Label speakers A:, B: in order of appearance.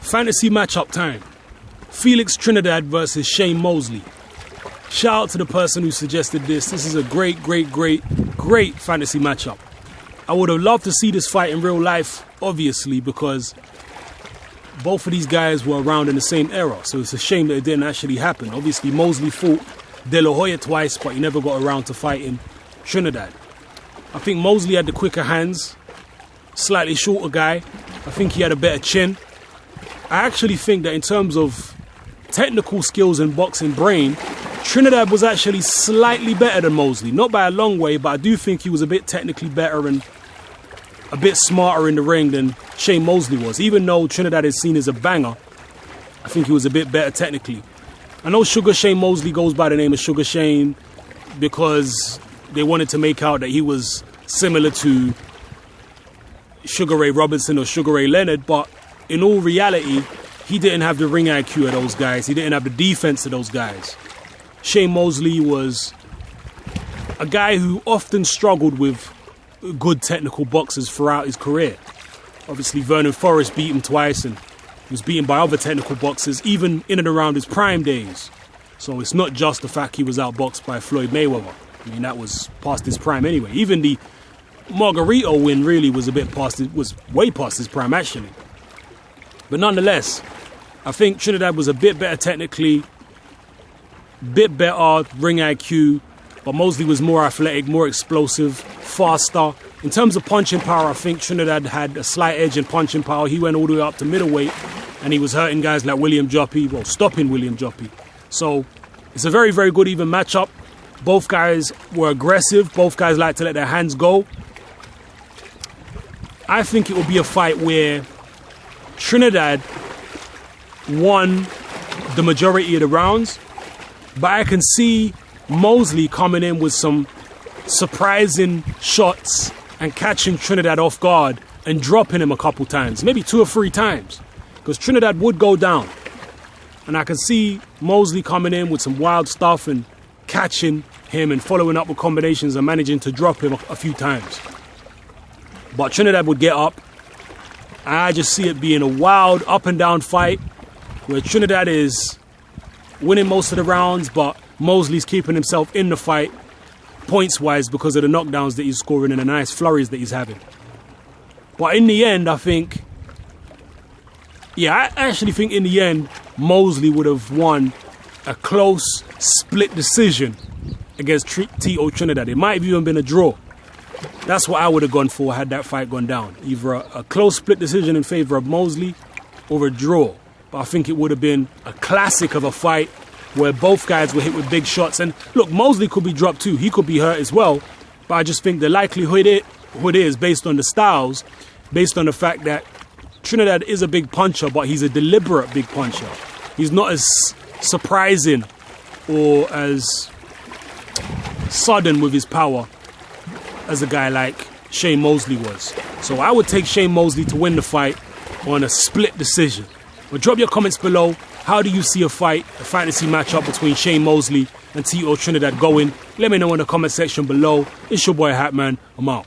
A: Fantasy matchup time. Felix Trinidad versus Shane Mosley. Shout out to the person who suggested this. This is a great fantasy matchup. I would have loved to see this fight in real life, obviously, because both of these guys were around in the same era. So it's a shame that it didn't actually happen. Obviously, Mosley fought De La Hoya twice, but he never got around to fighting Trinidad. I think Mosley had the quicker hands, slightly shorter guy. I think he had a better chin. I actually think that in terms of technical skills and boxing brain, Trinidad was actually slightly better than Mosley. Not by a long way, but I do think he was a bit technically better and a bit smarter in the ring than Shane Mosley was. Even though Trinidad is seen as a banger, I think he was a bit better technically. I know Sugar Shane Mosley goes by the name of Sugar Shane because they wanted to make out that he was similar to Sugar Ray Robinson or Sugar Ray Leonard, but in all reality, he didn't have the ring IQ of those guys. He didn't have the defense of those guys. Shane Mosley was a guy who often struggled with good technical boxers throughout his career. Obviously, Vernon Forrest beat him twice and he was beaten by other technical boxers, even in and around his prime days. So it's not just the fact he was outboxed by Floyd Mayweather. I mean, that was past his prime anyway. Even the Margarito win really was way past his prime, actually. But nonetheless, I think Trinidad was a bit better technically, bit better ring IQ, but Mosley was more athletic, more explosive, faster. In terms of punching power, I think Trinidad had a slight edge in punching power. He went all the way up to middleweight, and he was hurting guys like William Joppy, well, stopping William Joppy. So it's a very good even matchup. Both guys were aggressive. Both guys like to let their hands go. I think it will be a fight where Trinidad won the majority of the rounds, but I can see Mosley coming in with some surprising shots and catching Trinidad off guard and dropping him a couple times, maybe 2 or 3 times, because Trinidad would go down. And I can see Mosley coming in with some wild stuff and catching him and following up with combinations and managing to drop him a few times. But Trinidad would get up. I just see it being a wild up and down fight where Trinidad is winning most of the rounds, but Mosley's keeping himself in the fight points-wise because of the knockdowns that he's scoring and the nice flurries that he's having. But in the end, I actually think in the end, Mosley would have won a close split decision against Tito Trinidad. It might have even been a draw. That's what I would have gone for had that fight gone down. Either a close split decision in favor of Mosley or a draw. But I think it would have been a classic of a fight where both guys were hit with big shots. And look, Mosley could be dropped too. He could be hurt as well. But I just think the likelihood is, based on the styles, based on the fact that Trinidad is a big puncher, but he's a deliberate big puncher. He's not as surprising or as sudden with his power as a guy like Shane Mosley was. So I would take Shane Mosley to win the fight on a split decision. But drop your comments below. How do you see a fantasy matchup between Shane Mosley and Tito Trinidad going? Let me know in the comment section below. It's your boy Hatman. I'm out.